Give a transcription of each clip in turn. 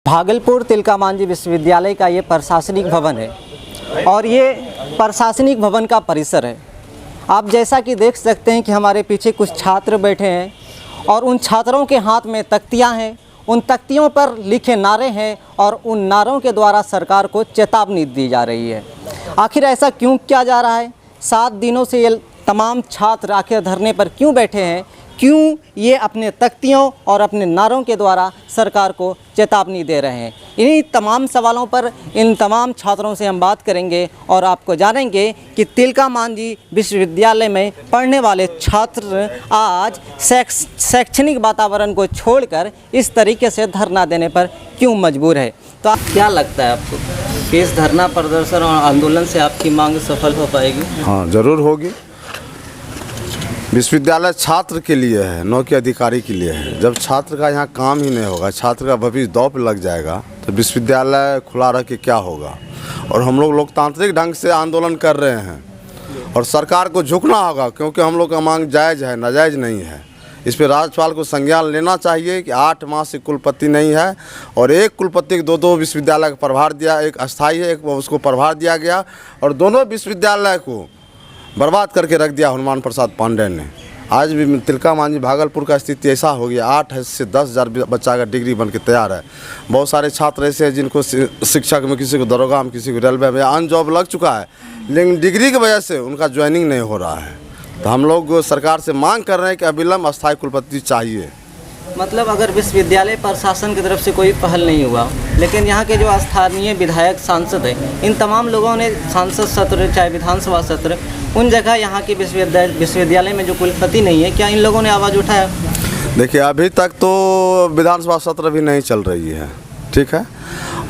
भागलपुर तिलका मांझी विश्वविद्यालय का ये प्रशासनिक भवन है और ये प्रशासनिक भवन का परिसर है। आप जैसा कि देख सकते हैं कि हमारे पीछे कुछ छात्र बैठे हैं और उन छात्रों के हाथ में तख्तियां हैं। उन तख्तियों पर लिखे नारे हैं और उन नारों के द्वारा सरकार को चेतावनी दी जा रही है। आखिर ऐसा क्यों किया जा रहा है? 7 दिनों से ये तमाम छात्र आखिर धरने पर क्यों बैठे हैं? क्यों ये अपने तख्तियों और अपने नारों के द्वारा सरकार को चेतावनी दे रहे हैं? इन्हीं तमाम सवालों पर इन तमाम छात्रों से हम बात करेंगे और आपको जानेंगे कि तिलका मांझी विश्वविद्यालय में पढ़ने वाले छात्र आज शैक्षणिक वातावरण को छोड़कर इस तरीके से धरना देने पर क्यों मजबूर है। तो क्या लगता है आपको कि इस धरना प्रदर्शन और आंदोलन से आपकी मांग सफल हो पाएगी? हाँ, ज़रूर होगी। विश्वविद्यालय छात्र के लिए है, न कि अधिकारी के लिए है। जब छात्र का यहाँ काम ही नहीं होगा, छात्र का भविष्य दांव पे लग जाएगा, तो विश्वविद्यालय खुला रह के क्या होगा। और हम लोग लोकतांत्रिक ढंग से आंदोलन कर रहे हैं और सरकार को झुकना होगा, क्योंकि हम लोग का मांग जायज़ है, नाजायज़ नहीं है। इस पर राज्यपाल को संज्ञान लेना चाहिए कि 8 माह से कुलपति नहीं है और एक कुलपति को 2 विश्वविद्यालय का प्रभार दिया, एक अस्थायी है, एक उसको प्रभार दिया गया और दोनों विश्वविद्यालय को बर्बाद करके रख दिया हनुमान प्रसाद पांडे ने। आज भी तिलका मांझी भागलपुर का स्थिति ऐसा हो गया, 8 से 10,000 बच्चा का डिग्री बन के तैयार है। बहुत सारे छात्र ऐसे हैं जिनको शिक्षक में, किसी को दरोगा में, किसी को रेलवे में अन्य जॉब लग चुका है, लेकिन डिग्री की वजह से उनका ज्वाइनिंग नहीं हो रहा है। तो हम लोग सरकार से मांग कर रहे हैं कि अविलंब अस्थायी कुलपति चाहिए। मतलब अगर विश्वविद्यालय प्रशासन की तरफ से कोई पहल नहीं हुआ, लेकिन यहाँ के जो स्थानीय विधायक सांसद हैं, इन तमाम लोगों ने सांसद सत्र चाहे विधानसभा सत्र, उन जगह यहाँ की विश्वविद्यालय में जो कुलपति नहीं है, क्या इन लोगों ने आवाज़ उठाया? देखिए, अभी तक तो विधानसभा सत्र भी नहीं चल रही है, ठीक है।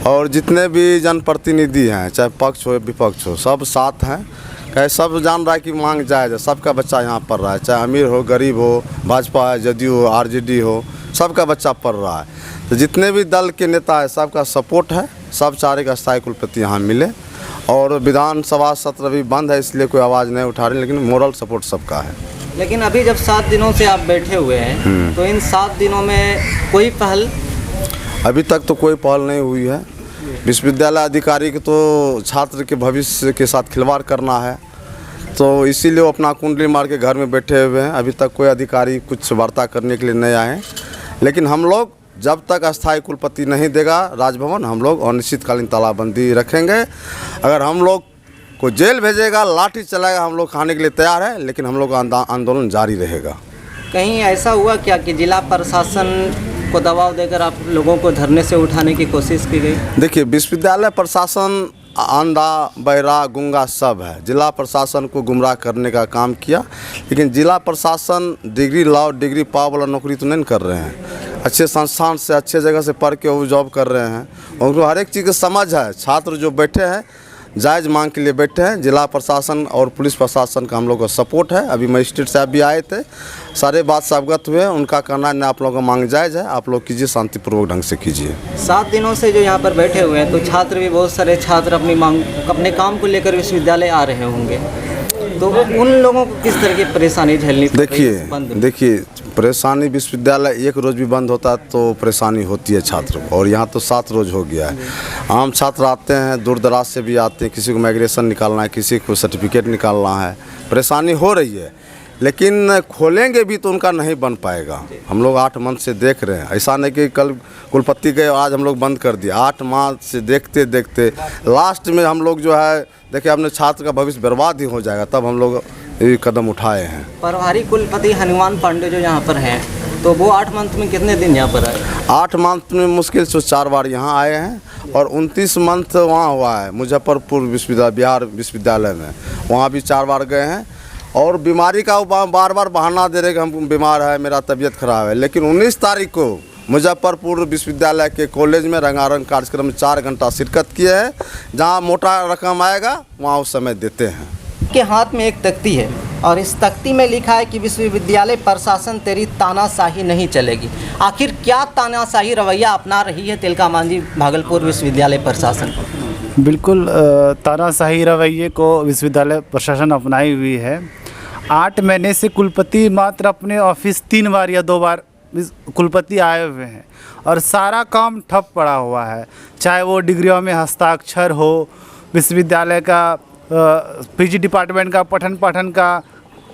और जितने भी जनप्रतिनिधि हैं, चाहे पक्ष हो विपक्ष हो, सब साथ हैं। कहे सब जान रहा है कि मांग जायज़ है, सबका बच्चा यहाँ पढ़ रहा है, चाहे अमीर हो, गरीब हो, भाजपा है, जदयू हो, आरजेडी हो, सबका बच्चा पढ़ रहा है। तो जितने भी दल के नेता है, सबका सपोर्ट है, सब चाहे कि अस्थायी कुलपति यहाँ मिले। और विधानसभा सत्र भी बंद है, इसलिए कोई आवाज़ नहीं उठा रहे, लेकिन मोरल सपोर्ट सबका है। लेकिन अभी जब 7 दिनों से आप बैठे हुए हैं, तो इन 7 दिनों में कोई पहल? अभी तक तो कोई पहल नहीं हुई है। विश्वविद्यालय अधिकारी को तो छात्र के भविष्य के साथ खिलवाड़ करना है, तो इसीलिए वो अपना कुंडली मार के घर में बैठे हुए हैं। अभी तक कोई अधिकारी कुछ वार्ता करने के लिए नहीं आए हैं। लेकिन हम लोग जब तक अस्थायी कुलपति नहीं देगा राजभवन, हम लोग अनिश्चितकालीन तालाबंदी रखेंगे। अगर हम लोग को जेल भेजेगा, लाठी चलाएगा, हम लोग खाने के लिए तैयार है, लेकिन हम लोग का आंदोलन जारी रहेगा। कहीं ऐसा हुआ क्या कि जिला प्रशासन को दबाव देकर आप लोगों को धरने से उठाने की कोशिश की गई? देखिए, विश्वविद्यालय प्रशासन अंधा, बहरा, गूंगा सब है। जिला प्रशासन को गुमराह करने का काम किया, लेकिन जिला प्रशासन डिग्री लाओ, डिग्री पाओ वाला नौकरी तो नहीं कर रहे हैं। अच्छे संस्थान से, अच्छे जगह से पढ़ के वो जॉब कर रहे हैं। उनको हर एक चीज़ की समझ है। छात्र जो बैठे हैं, जायज़ मांग के लिए बैठे हैं। जिला प्रशासन और पुलिस प्रशासन का हम लोग का सपोर्ट है। अभी मजिस्ट्रेट साहब भी आए थे, सारे बात से अवगत हुए। उनका कहना है, आप लोगों का मांग जायज़ है, आप लोग कीजिए, शांतिपूर्वक ढंग से कीजिए। 7 दिनों से जो यहाँ पर बैठे हुए हैं, तो छात्र भी, बहुत सारे छात्र अपने काम को लेकर विश्वविद्यालय आ रहे होंगे, तो उन लोगों को किस तरह की परेशानी झेलनी पड़ रही है? देखिए, परेशानी विश्वविद्यालय एक रोज़ भी बंद होता है तो परेशानी होती है छात्र को, और यहाँ तो 7 रोज़ हो गया है। आम छात्र आते हैं, दूर दराज से भी आते हैं, किसी को माइग्रेशन निकालना है, किसी को सर्टिफिकेट निकालना है, परेशानी हो रही है। लेकिन खोलेंगे भी तो उनका नहीं बन पाएगा। हम लोग 8 मंथ से देख रहे हैं। ऐसा नहीं कि कल कुलपति गए और आज हम लोग बंद कर दिया। 8 माह से देखते देखते लास्ट में हम लोग जो है, देखिए, अपने छात्र का भविष्य बर्बाद ही हो जाएगा, तब हम लोग ये कदम उठाए हैं। प्रभारी कुलपति हनुमान पांडे जो यहाँ पर हैं, तो वो 8 मंथ में कितने दिन यहाँ पर आए? 8 मंथ में मुश्किल से 4 बार यहाँ आए हैं और 29 मंथ वहाँ हुआ है मुजफ्फरपुर विश्वविद्यालय, बिहार विश्वविद्यालय में, वहाँ भी 4 बार गए हैं। और बीमारी का बार बार बहाना दे रहे कि हम बीमार है, मेरा तबीयत खराब है। लेकिन 19 तारीख को मुजफ्फरपुर विश्वविद्यालय के कॉलेज में रंगारंग कार्यक्रम में 4 घंटा शिरकत किए हैं। जहाँ मोटा रकम आएगा वहाँ उस समय देते हैं। के हाथ में एक तख्ती है और इस तख्ती में लिखा है कि विश्वविद्यालय प्रशासन तेरी तानाशाही नहीं चलेगी। आखिर क्या तानाशाही रवैया अपना रही है तिलका मांझी भागलपुर विश्वविद्यालय प्रशासन? बिल्कुल तानाशाही रवैये को विश्वविद्यालय प्रशासन अपनाई हुई है। 8 महीने से कुलपति मात्र अपने ऑफिस 3 बार या 2 बार कुलपति आए हुए हैं और सारा काम ठप पड़ा हुआ है, चाहे वो डिग्रियों में हस्ताक्षर हो, विश्वविद्यालय का पीजी डिपार्टमेंट का पठन पाठन का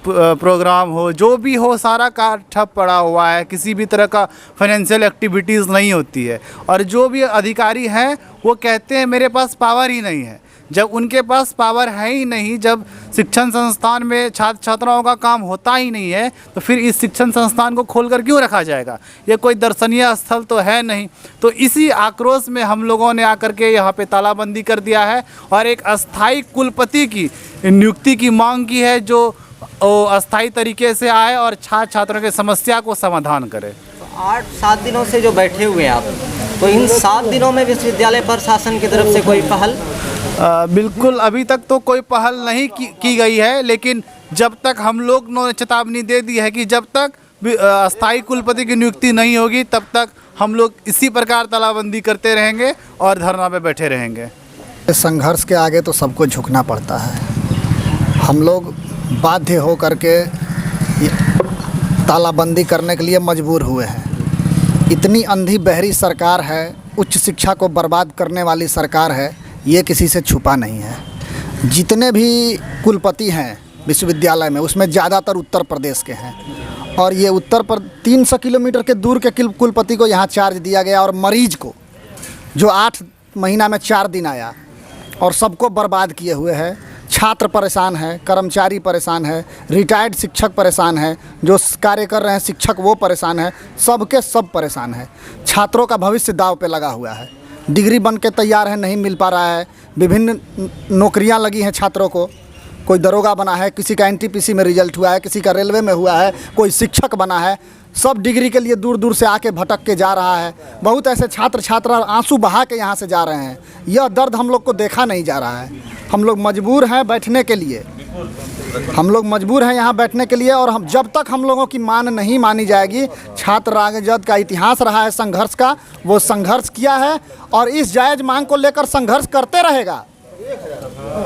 प्रोग्राम हो, जो भी हो सारा कार्य ठप पड़ा हुआ है। किसी भी तरह का फाइनेंशियल एक्टिविटीज़ नहीं होती है और जो भी अधिकारी हैं वो कहते हैं मेरे पास पावर ही नहीं है। जब उनके पास पावर है ही नहीं, जब शिक्षण संस्थान में छात्र छात्राओं का काम होता ही नहीं है, तो फिर इस शिक्षण संस्थान को खोलकर क्यों रखा जाएगा? ये कोई दर्शनीय स्थल तो है नहीं। तो इसी आक्रोश में हम लोगों ने आकर के यहाँ पे तालाबंदी कर दिया है और एक अस्थाई कुलपति की नियुक्ति की मांग की है, जो अस्थाई तरीके से आए और छात्र छात्रों की समस्या को समाधान करे। 8-7 दिनों से जो बैठे हुए हैं आप, तो इन 7 दिनों में विश्वविद्यालय प्रशासन की तरफ से कोई पहल? बिल्कुल अभी तक तो कोई पहल नहीं की गई है, लेकिन जब तक हम लोग ने चेतावनी दे दी है कि जब तक अस्थाई कुलपति की नियुक्ति नहीं होगी तब तक हम लोग इसी प्रकार तालाबंदी करते रहेंगे और धरना पे बैठे रहेंगे। संघर्ष के आगे तो सबको झुकना पड़ता है। हम लोग बाध्य हो करके तालाबंदी करने के लिए मजबूर हुए हैं। इतनी अंधी बहरी सरकार है, उच्च शिक्षा को बर्बाद करने वाली सरकार है, ये किसी से छुपा नहीं है। जितने भी कुलपति हैं विश्वविद्यालय में, उसमें ज़्यादातर उत्तर प्रदेश के हैं और ये 300 किलोमीटर के दूर के कुलपति को यहाँ चार्ज दिया गया और मरीज को जो 8 महीना में 4 दिन आया और सबको बर्बाद किए हुए है। छात्र परेशान है, कर्मचारी परेशान है, रिटायर्ड शिक्षक परेशान है, जो कार्य कर रहे हैं शिक्षक वो परेशान है, सबके सब परेशान है। छात्रों का भविष्य दांव पे लगा हुआ है। डिग्री बन के तैयार है, नहीं मिल पा रहा है। विभिन्न नौकरियां लगी हैं छात्रों को, कोई दरोगा बना है, किसी का एनटीपीसी में रिजल्ट हुआ है, किसी का रेलवे में हुआ है, कोई शिक्षक बना है। सब डिग्री के लिए दूर दूर से आके भटक के जा रहा है। बहुत ऐसे छात्र छात्रा आंसू बहा के यहाँ से जा रहे हैं। यह दर्द हम लोग को देखा नहीं जा रहा है। हम लोग मजबूर हैं बैठने के लिए, हम लोग मजबूर हैं यहाँ बैठने के लिए। और हम जब तक हम लोगों की मांग नहीं मानी जाएगी, छात्र राजद का इतिहास रहा है संघर्ष का, वो संघर्ष किया है और इस जायज़ मांग को लेकर संघर्ष करते रहेगा।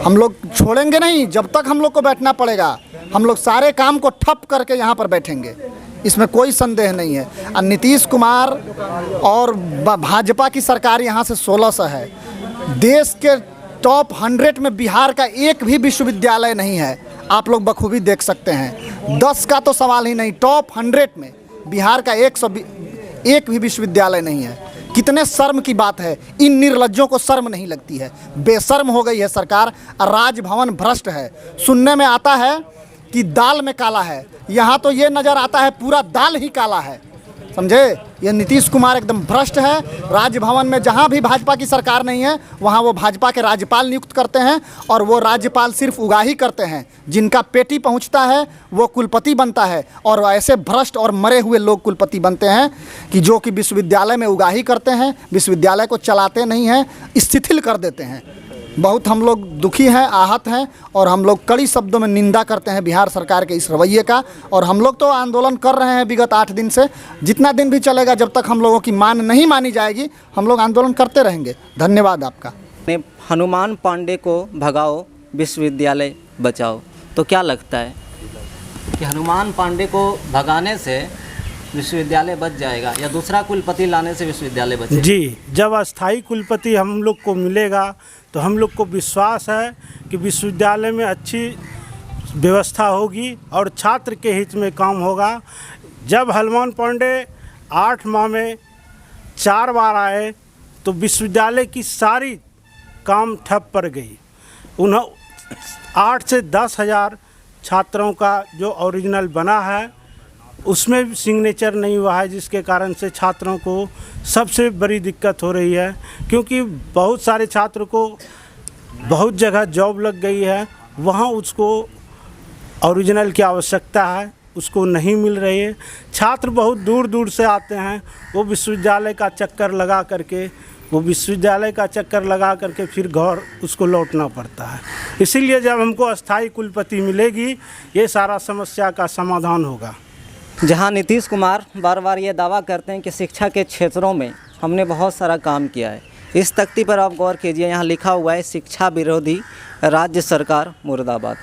हम लोग छोड़ेंगे नहीं, जब तक हम लोग को बैठना पड़ेगा। हम लोग सारे काम को ठप करके यहाँ पर बैठेंगे, इसमें कोई संदेह नहीं है। और नीतीश कुमार और भाजपा की सरकार यहाँ से 1600 है। देश के टॉप 100 में बिहार का एक भी विश्वविद्यालय नहीं है। आप लोग बखूबी देख सकते हैं। 10 का तो सवाल ही नहीं, टॉप 100 में बिहार का 101 भी विश्वविद्यालय नहीं है। कितने शर्म की बात है। इन निर्लज्जों को शर्म नहीं लगती है। बेशर्म हो गई है सरकार। राजभवन भ्रष्ट है। सुनने में आता है कि दाल में काला है, यहाँ तो ये नज़र आता है पूरा दाल ही काला है। समझे? ये नीतीश कुमार एकदम भ्रष्ट है। राजभवन में जहाँ भी भाजपा की सरकार नहीं है वहाँ वो भाजपा के राज्यपाल नियुक्त करते हैं और वो राज्यपाल सिर्फ उगाही करते हैं। जिनका पेटी पहुँचता है वो कुलपति बनता है और ऐसे भ्रष्ट और मरे हुए लोग कुलपति बनते हैं कि जो कि विश्वविद्यालय में उगाही करते हैं, विश्वविद्यालय को चलाते नहीं हैं, शिथिल कर देते हैं। बहुत हम लोग दुखी हैं, आहत हैं और हम लोग कड़ी शब्दों में निंदा करते हैं बिहार सरकार के इस रवैये का। और हम लोग तो आंदोलन कर रहे हैं विगत 8 दिन से। जितना दिन भी चलेगा, जब तक हम लोगों की मांग नहीं मानी जाएगी, हम लोग आंदोलन करते रहेंगे। धन्यवाद आपका। हनुमान पांडे को भगाओ, विश्वविद्यालय बचाओ, तो क्या लगता है कि हनुमान पांडे को भगाने से विश्वविद्यालय बच जाएगा या दूसरा कुलपति लाने से विश्वविद्यालय बचेगा? जी, जब अस्थाई कुलपति हम लोग को मिलेगा तो हम लोग को विश्वास है कि विश्वविद्यालय में अच्छी व्यवस्था होगी और छात्र के हित में काम होगा। जब हनुमान पांडे 8 माह में 4 बार आए तो विश्वविद्यालय की सारी काम ठप पड़ गई। उन्हें 8 से 10 हज़ार छात्रों का जो ओरिजिनल बना है उसमें भी सिग्नेचर नहीं हुआ है, जिसके कारण से छात्रों को सबसे बड़ी दिक्कत हो रही है। क्योंकि बहुत सारे छात्र को बहुत जगह जॉब लग गई है, वहाँ उसको ओरिजिनल की आवश्यकता है, उसको नहीं मिल रही है। छात्र बहुत दूर दूर से आते हैं, वो विश्वविद्यालय का चक्कर लगा करके फिर घर उसको लौटना पड़ता है। इसीलिए जब हमको अस्थाई कुलपति मिलेगी, ये सारा समस्या का समाधान होगा। जहां नीतीश कुमार बार बार ये दावा करते हैं कि शिक्षा के क्षेत्रों में हमने बहुत सारा काम किया है, इस तख्ती पर आप गौर कीजिए, यहाँ लिखा हुआ है शिक्षा विरोधी राज्य सरकार मुर्दाबाद।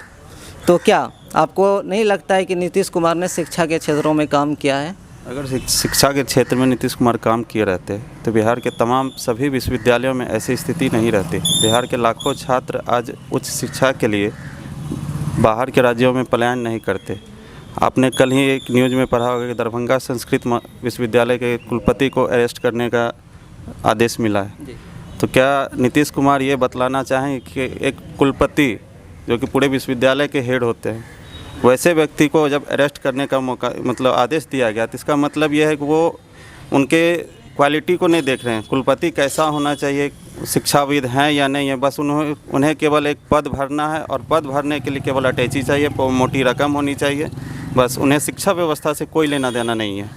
तो क्या आपको नहीं लगता है कि नीतीश कुमार ने शिक्षा के क्षेत्रों में काम किया है? अगर शिक्षा के क्षेत्र में नीतीश कुमार काम किए रहते तो बिहार के तमाम सभी विश्वविद्यालयों में ऐसी स्थिति नहीं रहती। बिहार के लाखों छात्र आज उच्च शिक्षा के लिए बाहर के राज्यों में पलायन नहीं करते। आपने कल ही एक न्यूज़ में पढ़ा होगा कि दरभंगा संस्कृत विश्वविद्यालय के कुलपति को अरेस्ट करने का आदेश मिला है। तो क्या नीतीश कुमार ये बतलाना चाहें कि एक कुलपति जो कि पूरे विश्वविद्यालय के हेड होते हैं, वैसे व्यक्ति को जब अरेस्ट करने का मौका मतलब आदेश दिया गया, तो इसका मतलब यह है कि वो उनके क्वालिटी को नहीं देख रहे हैं। कुलपति कैसा होना चाहिए, शिक्षाविद हैं या नहीं है, बस उन्हें केवल एक पद भरना है और पद भरने के लिए केवल अटैची चाहिए, मोटी रकम होनी चाहिए, बस उन्हें शिक्षा व्यवस्था से कोई लेना देना नहीं है।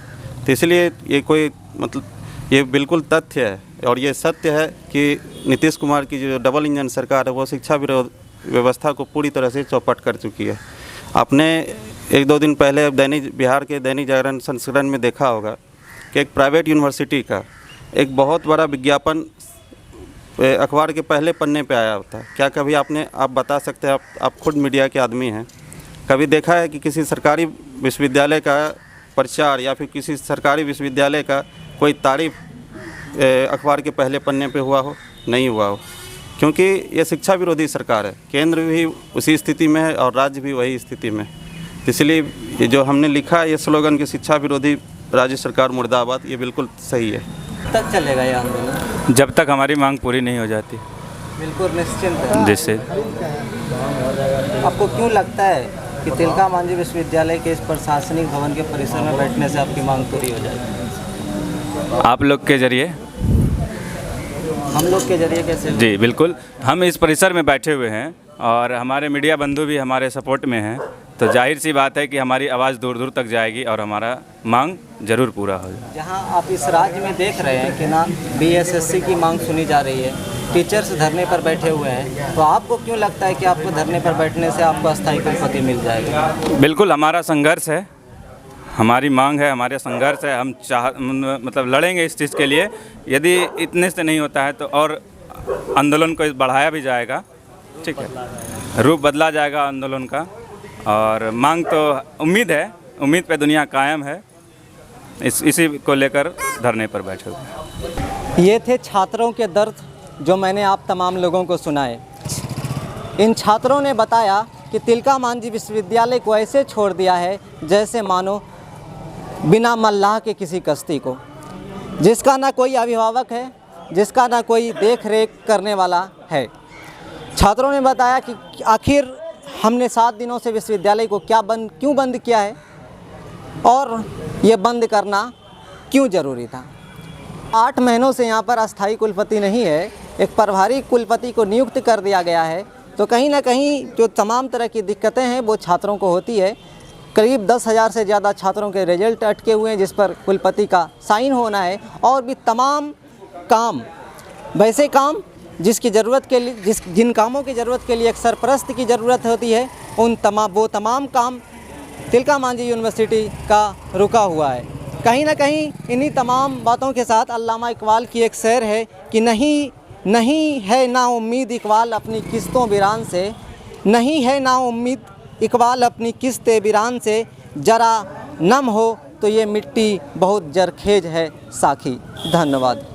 तो इसलिए ये कोई मतलब ये बिल्कुल तथ्य है और ये सत्य है कि नीतीश कुमार की जो डबल इंजन सरकार है वो शिक्षा व्यवस्था को पूरी तरह से चौपट कर चुकी है। आपने एक दो दिन पहले बिहार के दैनिक जागरण संस्करण में देखा होगा कि एक प्राइवेट यूनिवर्सिटी का एक बहुत बड़ा विज्ञापन अखबार के पहले पन्ने पे आया होता है। क्या कभी आप बता सकते हैं, आप खुद मीडिया के आदमी हैं, कभी देखा है कि किसी सरकारी विश्वविद्यालय का प्रचार या फिर किसी सरकारी विश्वविद्यालय का कोई तारीफ अखबार के पहले पन्ने पे हुआ हो? नहीं हुआ हो, क्योंकि ये शिक्षा विरोधी सरकार है। केंद्र भी उसी स्थिति में है और राज्य भी वही स्थिति में। इसलिए ये जो हमने लिखा है ये स्लोगन कि शिक्षा विरोधी राज्य सरकार मुर्दाबाद, ये बिल्कुल सही है। कब तक चलेगा ये आंदोलन? जब तक हमारी मांग पूरी नहीं हो जाती। बिल्कुल निश्चिंत है। जिससे आपको क्यों लगता है कि तिलका मांझी विश्वविद्यालय के इस प्रशासनिक भवन के परिसर में बैठने से आपकी मांग पूरी हो जाएगी? आप लोग के जरिए। हम लोग के जरिए कैसे? जी बिल्कुल, हम इस परिसर में बैठे हुए हैं और हमारे मीडिया बंधु भी हमारे सपोर्ट में हैं, तो जाहिर सी बात है कि हमारी आवाज़ दूर दूर तक जाएगी और हमारा मांग जरूर पूरा हो जाए। जहां आप इस राज्य में देख रहे हैं कि ना बीएसएससी की मांग सुनी जा रही है, टीचर्स धरने पर बैठे हुए हैं, तो आपको क्यों लगता है कि आपको धरने पर बैठने से आपको अस्थायी कुलपति मिल जाएगा? बिल्कुल, हमारा संघर्ष है, हमारी मांग है, हमारे संघर्ष है। हम मतलब लड़ेंगे इस चीज़ के लिए। यदि इतने से नहीं होता है तो और आंदोलन को बढ़ाया भी जाएगा, ठीक है, रूप बदला जाएगा आंदोलन का। और मांग तो उम्मीद पे दुनिया कायम है, इसी को लेकर धरने पर बैठे हुए। ये थे छात्रों के दर्द जो मैंने आप तमाम लोगों को सुनाए। इन छात्रों ने बताया कि तिलका मांझी विश्वविद्यालय को ऐसे छोड़ दिया है जैसे मानो बिना मल्लाह के किसी कश्ती को, जिसका ना कोई अभिभावक है, जिसका ना कोई देख रेख करने वाला है। छात्रों ने बताया कि आखिर हमने 7 दिनों से विश्वविद्यालय को क्यों बंद किया है और ये बंद करना क्यों ज़रूरी था। 8 महीनों से यहाँ पर अस्थायी कुलपति नहीं है, एक प्रभारी कुलपति को नियुक्त कर दिया गया है। तो कहीं ना कहीं जो तमाम तरह की दिक्कतें हैं वो छात्रों को होती है। करीब 10,000 से ज़्यादा छात्रों के रिजल्ट अटके हुए हैं जिस पर कुलपति का साइन होना है, और भी तमाम काम, वैसे काम जिसकी ज़रूरत के लिए जिन कामों की ज़रूरत के लिए एक सरपरस्त की ज़रूरत होती है, वो तमाम काम तिलका मांझी यूनिवर्सिटी का रुका हुआ है। कहीं ना कहीं इन्हीं तमाम बातों के साथ अल्लामा इकबाल की एक शेर है कि नहीं है ना उम्मीद इकबाल अपनी किस्तों वीरान से, नहीं है ना उम्मीद इकबाल अपनी किस्ते वीरान से, जरा नम हो तो ये मिट्टी बहुत जरखेज है साखी। धन्यवाद।